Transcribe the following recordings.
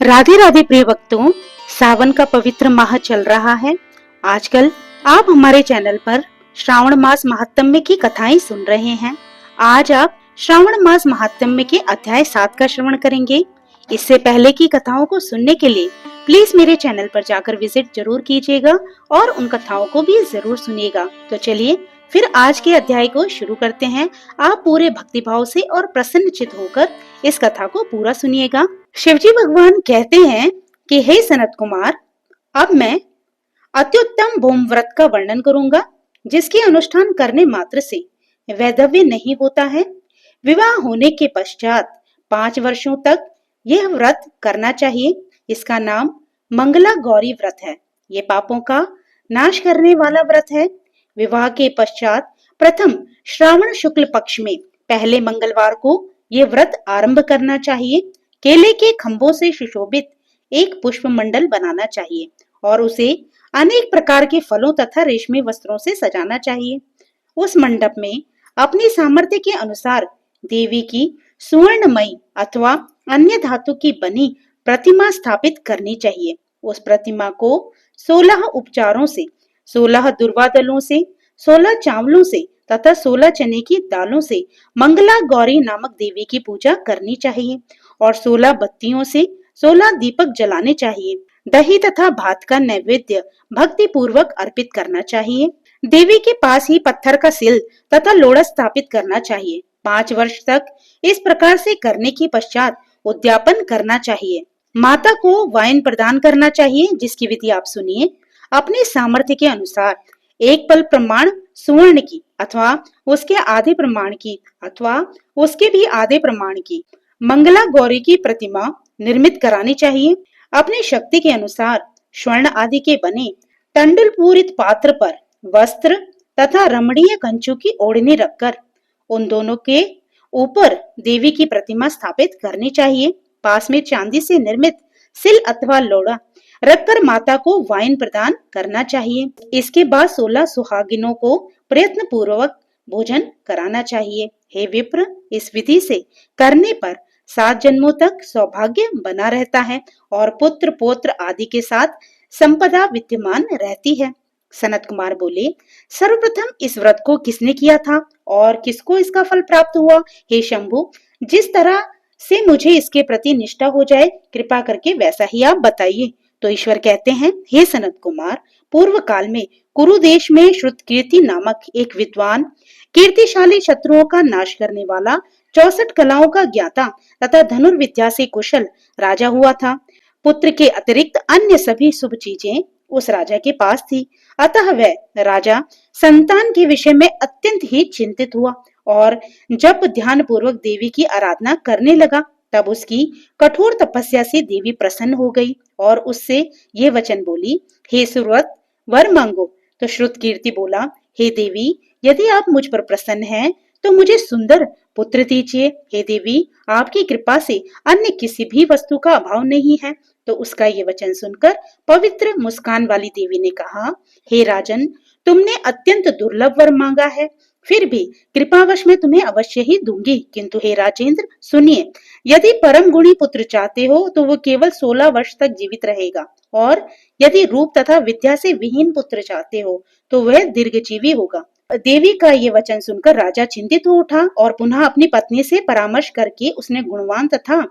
राधे राधे प्रिय भक्तों, सावन का पवित्र माह चल रहा है। आजकल आप हमारे चैनल पर श्रावण मास महात्म्य की कथाएं सुन रहे हैं। आज आप श्रावण मास महात्म्य के अध्याय 7 का श्रवण करेंगे। इससे पहले की कथाओं को सुनने के लिए प्लीज मेरे चैनल पर जाकर विजिट जरूर कीजिएगा और उन कथाओं को भी जरूर सुनिएगा। तो चलिए फिर आज के अध्याय को शुरू करते हैं। आप पूरे भक्तिभाव से और प्रसन्नचित होकर इस कथा को पूरा सुनिएगा। शिवजी भगवान कहते हैं कि हे सनत कुमार, अब मैं अत्युत्तम भूम व्रत का वर्णन करूंगा, जिसके अनुष्ठान करने मात्र से वैधव्य नहीं होता है। विवाह होने के पश्चात 5 वर्षों तक यह व्रत करना चाहिए। इसका नाम मंगला गौरी व्रत है। ये पापों का नाश करने वाला व्रत है। विवाह के पश्चात प्रथम श्रावण शुक्ल पक्ष में पहले मंगलवार को ये व्रत आरंभ करना चाहिए। केले के खंभों से सुशोभित एक पुष्प मंडल बनाना चाहिए और उसे अनेक प्रकार के फलों तथा रेशमी वस्त्रों से सजाना चाहिए। उस मंडप में अपनी सामर्थ्य के अनुसार देवी की सुवर्णमयी अथवा अन्य धातु की बनी प्रतिमा स्थापित करनी चाहिए। उस प्रतिमा को 16 उपचारों से, 16 दुर्वा दलों से, 16 चावलों से तथा 16 चने की दालों से मंगला गौरी नामक देवी की पूजा करनी चाहिए और 16 बत्तियों से 16 दीपक जलाने चाहिए। दही तथा भात का नैवेद्य भक्ति पूर्वक अर्पित करना चाहिए। देवी के पास ही पत्थर का सिल तथा लोड़ा स्थापित करना चाहिए। 5 वर्ष तक इस प्रकार से करने के पश्चात उद्यापन करना चाहिए। माता को वाइन प्रदान करना चाहिए, जिसकी विधि आप सुनिए। अपने सामर्थ्य के अनुसार एक पल प्रमाण सुवर्ण की अथवा उसके आधे प्रमाण की अथवा उसके भी आधे प्रमाण की मंगला गौरी की प्रतिमा निर्मित करानी चाहिए। अपनी शक्ति के अनुसार स्वर्ण आदि के बने टंडुल पूरित पात्र पर वस्त्र तथा रमणीय कंचू की ओढ़नी रखकर उन दोनों के ऊपर देवी की प्रतिमा स्थापित करनी चाहिए। पास में चांदी से निर्मित सिल अथवा लोड़ा रखकर माता को वाइन प्रदान करना चाहिए। इसके बाद 16 सुहागिनों को प्रयत्न पूर्वक भोजन कराना चाहिए। हे विप्र, इस विधि से करने पर 7 जन्मों तक सौभाग्य बना रहता है और पुत्र पौत्र आदि के साथ संपदा विद्यमान रहती है। सनत कुमार बोले, सर्वप्रथम इस व्रत को किसने किया था और किसको इसका फल प्राप्त हुआ? हे शंभु, जिस तरह से मुझे इसके प्रति निष्ठा हो जाए, कृपा करके वैसा ही आप बताइए। तो ईश्वर कहते हैं, हे सनत कुमार, पूर्व काल में कुरु देश में श्रुतकीर्ति नामक एक विद्वान, कीर्तिशाली शत्रुओं का नाश करने वाला, 64 कलाओं का ज्ञाता तथा धनुर्विद्या से कुशल राजा हुआ था। पुत्र के अतिरिक्त अन्य सभी शुभ चीजें उस राजा के पास थी। अतः वह राजा संतान के विषय में अत्यंत ही चिंतित हुआ और जब ध्यान पूर्वक देवी की आराधना करने लगा, तब उसकी कठोर तपस्या से देवी प्रसन्न हो गई और उससे ये वचन बोली, हे सुव्रत, वर मांगो। तो श्रुतकीर्ति बोला, हे देवी, यदि आप मुझ पर प्रसन्न हैं तो मुझे सुंदर पुत्र दीजिए। हे देवी, आपकी कृपा से अन्य किसी भी वस्तु का अभाव नहीं है। तो उसका ये वचन सुनकर पवित्र मुस्कान वाली देवी ने कहा, हे राजन, तुमने अत्यंत दुर्लभ वर मांगा है, फिर भी कृपावश में तुम्हें अवश्य ही दूंगी। किंतु हे राजेंद्र, सुनिए, यदि परम गुणी पुत्र चाहते हो तो वो केवल 16 वर्ष तक जीवित रहेगा, और यदि रूप तथा विद्या से विहीन पुत्र चाहते हो तो वह दीर्घजीवी होगा। देवी का ये वचन सुनकर राजा चिंतित हो उठा और पुनः अपनी पत्नी से परामर्श करके उसने गुणवान तथा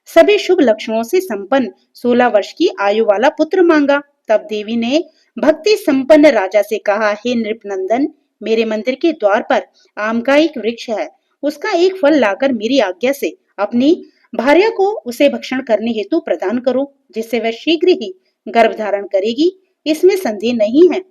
सभी शुभ लक्षणों से संपन्न 16 वर्ष की आयु वाला पुत्र मांगा। तब देवी ने भक्ति संपन्न राजा से कहा, हे नृपनंदन, मेरे मंदिर के द्वार पर आम का एक वृक्ष है। उसका एक फल लाकर मेरी आज्ञा से अपनी भार्या को उसे भक्षण करने हेतु प्रदान करो, जिससे वह शीघ्र ही गर्भ धारण करेगी, इसमें संदेह नहीं है।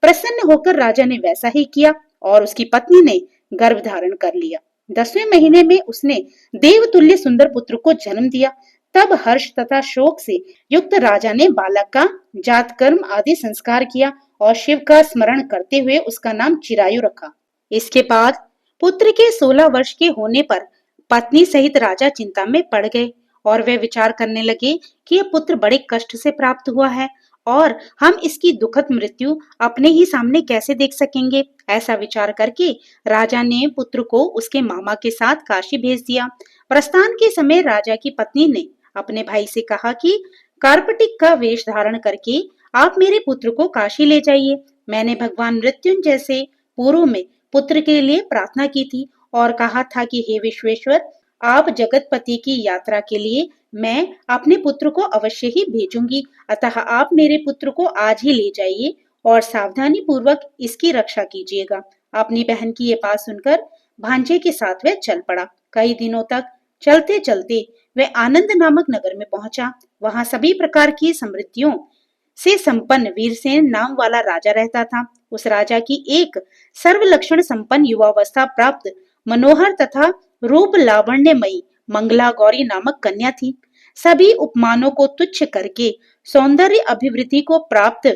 प्रसन्न होकर राजा ने वैसा ही किया और उसकी पत्नी ने गर्भ धारण कर लिया। 10वें महीने में उसने देवतुल्य सुंदर पुत्र को जन्म दिया। तब हर्ष तथा शोक से युक्त राजा ने बालक का जात कर्म आदि संस्कार किया और शिव का स्मरण करते हुए उसका नाम चिरायु रखा। इसके बाद पुत्र के 16 वर्ष के होने पर पत्नी सहित राजा चिंता में पड़ गए और वे विचार करने लगे कि यह पुत्र बड़े कष्ट से प्राप्त हुआ है और हम इसकी दुखद मृत्यु अपने ही सामने कैसे देख सकेंगे। ऐसा विचार करके राजा ने पुत्र को उसके मामा के साथ काशी भेज दिया। प्रस्थान के समय राजा की पत्नी ने अपने भाई से कहा कि कार्पटिक का वेश धारण करके आप मेरे पुत्र को काशी ले जाइए। मैंने भगवान मृत्युंजय से पूर्व में पुत्र के लिए प्रार्थना की थी और कहा था कि हे विश्वेश्वर, आप जगतपति की यात्रा के लिए मैं अपने पुत्र को अवश्य ही भेजूंगी, अतः आप मेरे पुत्र को आज ही ले जाइए और सावधानी पूर्वक इसकी रक्षा कीजिएगा। अपनी बहन की ये बात सुनकर भांजे के साथ वह चल पड़ा। कई दिनों तक चलते चलते वह आनंद नामक नगर में पहुंचा। वहां सभी प्रकार की समृद्धियों से संपन्न वीरसेन नाम वाला राजा रहता था। उस राजा की एक सर्वलक्षण संपन्न युवावस्था प्राप्त मनोहर तथा रूप लावण्यमयी मंगला गौरी नामक कन्या थी। सभी उपमानों को तुच्छ करके सौंदर्य अभिवृद्धि को प्राप्त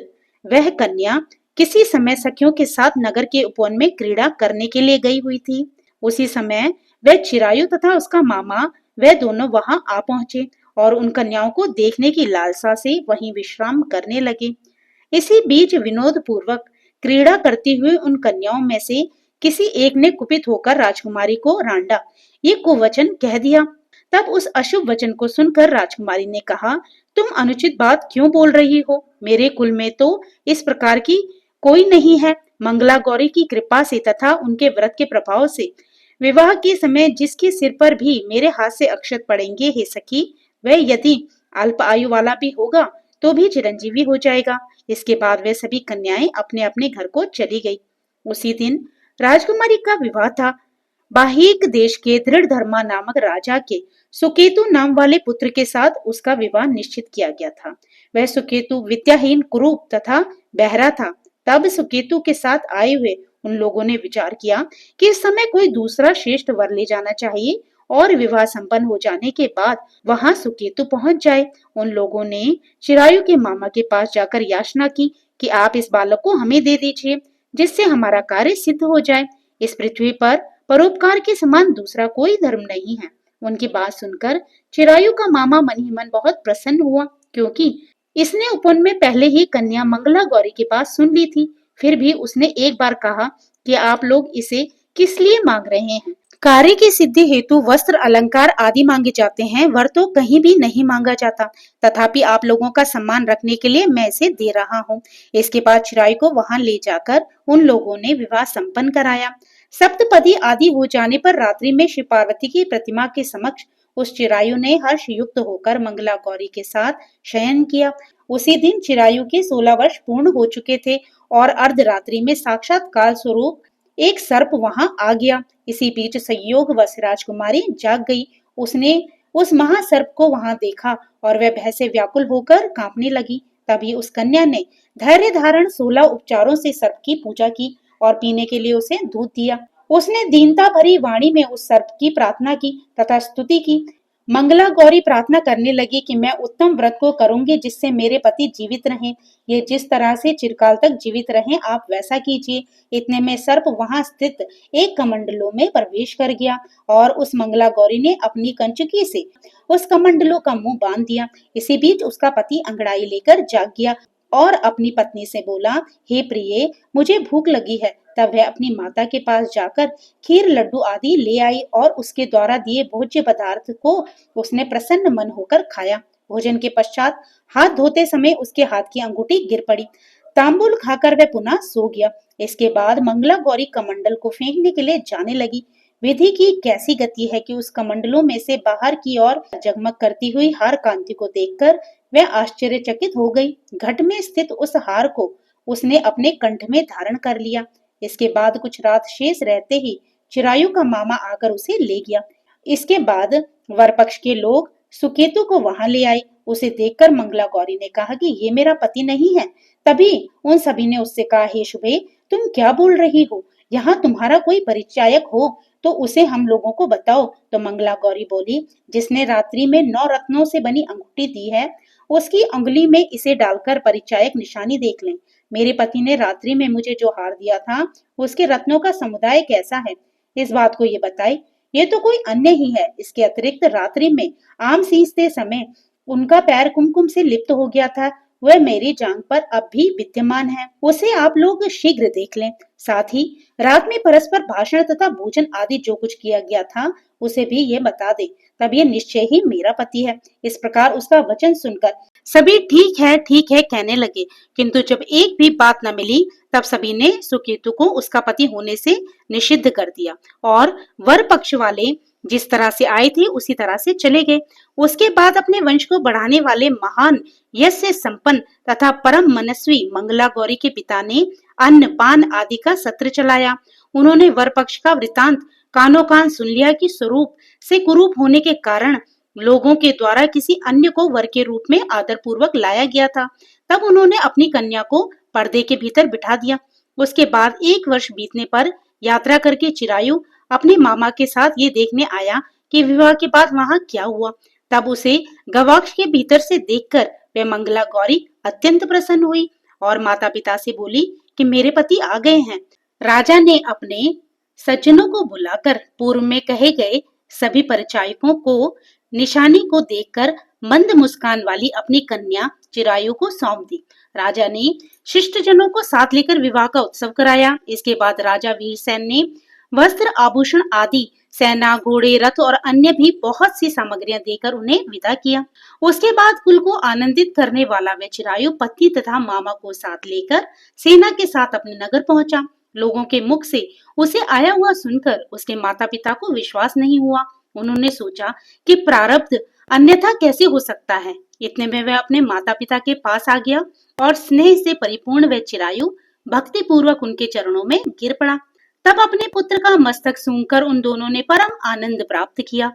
वह कन्या किसी समय सखियों के साथ नगर के उपवन में क्रीड़ा करने के लिए गई हुई थी। उसी समय वह चिरायु तथा उसका मामा वह दोनों वहां आ पहुंचे और उन कन्याओं को देखने की लालसा से वहीं विश्राम करने लगे। इसी बीच विनोद पूर्वक क्रीड़ा करती हुई उन कन्याओं में से किसी एक ने कुपित होकर राजकुमारी को रांडा, ये कुवचन कह दिया। तब उस अशुभ वचन को सुनकर राजकुमारी ने कहा, तुम अनुचित बात क्यों बोल रही हो? मेरे कुल में तो इस प्रकार की कोई नहीं है। मंगला गौरी की कृपा से तथा उनके व्रत के प्रभाव से विवाह के समय जिसके सिर पर भी मेरे हाथ से अक्षत पड़ेंगे हे सखी, वह यदि अल्प आयु वाला भी होगा तो भी चिरंजीवी हो जाएगा। इसके बाद वे सभी कन्याएं अपने अपने घर को चली गई। उसी दिन राजकुमारी का विवाह था। बाहिक देश के दृढ़ धर्मा नामक राजा के सुकेतु नाम वाले पुत्र के साथ उसका विवाह निश्चित किया गया था। वह सुकेतु विद्याहीन, कुरूप तथा बहरा था। तब सुकेतु के साथ आए हुए उन लोगों ने विचार किया कि इस समय कोई दूसरा श्रेष्ठ वर ले जाना चाहिए और विवाह संपन्न हो जाने के बाद वहां सुकेतु पहुंच जाए। उन लोगों ने चिरायु के मामा के पास जाकर याचना की कि आप इस बालक को हमें दे दीजिए, जिससे हमारा कार्य सिद्ध हो जाए। इस पृथ्वी पर परोपकार के समान दूसरा कोई धर्म नहीं है। उनकी बात सुनकर चिरायु का मामा मन ही मन बहुत प्रसन्न हुआ, क्योंकि इसने उपवन में पहले ही कन्या मंगला गौरी की बात सुन ली थी। फिर भी उसने एक बार कहा कि आप लोग इसे किस लिए मांग रहे हैं? कार्य की सिद्धि हेतु वस्त्र, अलंकार आदि मांगे जाते हैं, वर तो कहीं भी नहीं मांगा जाता। तथापि आप लोगों का सम्मान रखने के लिए मैं इसे दे रहा हूँ। इसके बाद चिरायु को वहां ले जाकर उन लोगों ने विवाह संपन्न कराया। सप्तपदी आदि हो जाने पर रात्रि में श्री पार्वती की प्रतिमा के समक्ष उस चिरायु ने हर्ष युक्त होकर मंगला गौरी के साथ शयन किया। उसी दिन चिरायु के 16 वर्ष पूर्ण हो चुके थे और अर्धरात्रि में साक्षात काल स्वरूप एक सर्प वहां आ गया। इसी बीच संयोगवश राजकुमारी जाग गई। उसने उस महासर्प को वहां देखा और वह भय से व्याकुल होकर कांपने लगी। तभी उस कन्या ने धैर्य धारण 16 उपचारों से सर्प की पूजा की और पीने के लिए उसे दूध दिया। उसने दीनता भरी वाणी में उस सर्प की प्रार्थना की तथा स्तुति की। मंगला गौरी प्रार्थना करने लगी कि मैं उत्तम व्रत को करूंगी जिससे मेरे पति जीवित रहें। ये जिस तरह से चिरकाल तक जीवित रहें आप वैसा कीजिए। इतने में सर्प वहां स्थित एक कमंडलों में प्रवेश कर गया और उस मंगला गौरी ने अपनी कंचुकी से उस कमंडलों का मुंह बांध दिया। इसी बीच उसका पति अंगड़ाई लेकर जाग गया और अपनी पत्नी से बोला, हे प्रिये, मुझे भूख लगी है। तब वह अपनी माता के पास जाकर खीर, लड्डू आदि ले आई और उसके द्वारा दिए भोज्य पदार्थ को उसने प्रसन्न मन होकर खाया। भोजन के पश्चात हाथ धोते समय उसके हाथ की अंगूठी गिर पड़ी। तांबुल खाकर वह पुनः सो गया। इसके बाद मंगला गौरी कमंडल को फेंकने के लिए जाने लगी। विधि की कैसी गति है कि उस कमंडलों में से बाहर की ओर जगमग करती हुई हार कांति को देखकर वह आश्चर्यचकित हो गई। घट में स्थित उस हार को उसने अपने कंठ में धारण कर लिया। इसके बाद कुछ रात शेष रहते ही चिरायु का मामा आकर उसे ले गया। इसके बाद वर पक्ष के लोग सुकेतु को वहां ले आए। उसे देखकर मंगला गौरी ने कहा कि ये मेरा पति नहीं है। तभी उन सभी ने उससे कहा, हे शुभे, तुम क्या बोल रही हो? यहाँ तुम्हारा कोई परिचायक हो तो उसे हम लोगों को बताओ। तो मंगला गौरी बोली, जिसने रात्रि में 9 रत्नों से बनी अंगूठी दी है उसकी अंगुली में इसे डालकर परिचायक निशानी देख लें। मेरे पति ने रात्रि में मुझे जो हार दिया था उसके रत्नों का समुदाय कैसा है, इस बात को ये बताए। ये तो कोई अन्य ही है। इसके अतिरिक्त रात्रि में आम सींचते समय उनका पैर कुमकुम से लिप्त हो गया था। वह मेरी जांघ पर अब भी विद्यमान है। उसे आप लोग शीघ्र देख लें। साथ ही रात में परस्पर भाषण तथा भोजन आदि जो कुछ किया गया था उसे भी ये बता दे, तब ये निश्चय ही मेरा पति है। इस प्रकार उसका वचन सुनकर सभी ठीक है कहने लगे, किंतु जब एक भी बात न मिली तब सभी ने सुकेतु को उसका पति होने से निषिद्ध कर दिया और वर पक्ष वाले जिस तरह से आए थे उसी तरह से चले गए। उसके बाद अपने वंश को बढ़ाने वाले महान यश से संपन्न तथा परम मनस्वी मंगला गौरी के पिता ने अन्न पान आदि का सत्र चलाया। उन्होंने वर पक्ष का वृतांत कानों कान सुन लिया कि स्वरूप से कुरूप होने के कारण लोगों के द्वारा किसी अन्य को वर के रूप में आदर पूर्वक लाया गया था। तब उन्होंने अपनी कन्या को पर्दे के भीतर बिठा दिया। उसके बाद 1 वर्ष बीतने पर यात्रा करके चिरायु अपने मामा के साथ ये देखने आया कि विवाह के बाद वहां क्या हुआ। तब उसे गवाक्ष के भीतर से देखकर वह मंगला गौरी अत्यंत प्रसन्न हुई और माता पिता से बोली कि मेरे पति आ गए हैं। राजा ने अपने सज्जनों को बुलाकर पूर्व में कहे गए सभी परिचायकों को निशानी को देखकर मंद मुस्कान वाली अपनी कन्या चिरायु को सौंप दी। राजा ने शिष्टजनों को साथ लेकर विवाह का उत्सव कराया। इसके बाद राजा वीरसेन ने वस्त्र आभूषण आदि सेना घोड़े रथ और अन्य भी बहुत सी सामग्रियां देकर उन्हें विदा किया। उसके बाद कुल को आनंदित करने वाला वह चिरायु पति तथा मामा को साथ लेकर सेना के साथ अपने नगर पहुंचा। लोगों के मुख से उसे आया हुआ सुनकर उसके माता पिता को विश्वास नहीं हुआ। उन्होंने सोचा कि प्रारब्ध अन्यथा कैसे हो सकता है। इतने में वह अपने माता पिता के पास आ गया और स्नेह से परिपूर्ण वह चिरायु भक्ति पूर्वक उनके चरणों में गिर पड़ा। तब अपने पुत्र का मस्तक सूंघकर उन दोनों ने परम आनंद प्राप्त किया।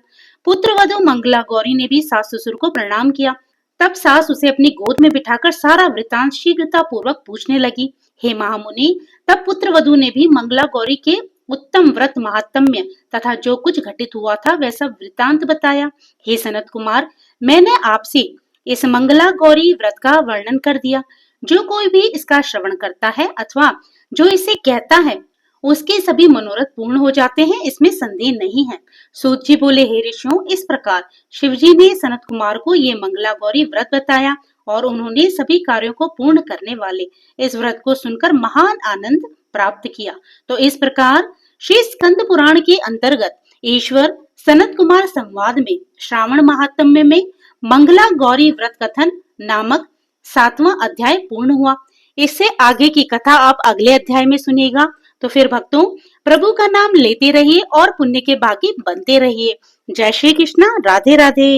पुत्र वधू मंगला गौरी ने भी सास ससुर को प्रणाम किया। तब सास उसे अपनी गोद में बिठाकर सारा वृतांत शीघ्रता पूर्वक पूछने लगी। हे महामुनि, तब पुत्र वधू ने भी मंगला गौरी के उत्तम व्रत महात्म्य तथा जो कुछ घटित हुआ था वह सब वृतांत बताया। हे सनत कुमार, मैंने आपसे इस मंगला गौरी व्रत का वर्णन कर दिया। जो कोई भी इसका श्रवण करता है अथवा जो इसे कहता है उसके सभी मनोरथ पूर्ण हो जाते हैं, इसमें संदेह नहीं है। सूत जी बोले, हे ऋषियों, इस प्रकार शिवजी ने सनत कुमार को ये मंगला गौरी व्रत बताया और उन्होंने सभी कार्यों को पूर्ण करने वाले इस व्रत को सुनकर महान आनंद प्राप्त किया। तो इस प्रकार श्री स्कंद पुराण के अंतर्गत ईश्वर सनत कुमार संवाद में श्रावण महात्म्य में मंगला गौरी व्रत कथन नामक 7वां अध्याय पूर्ण हुआ। इससे आगे की कथा आप अगले अध्याय में सुनिएगा। तो फिर भक्तों, प्रभु का नाम लेते रहिए और पुण्य के भागी बनते रहिए। जय श्री कृष्णा, राधे राधे।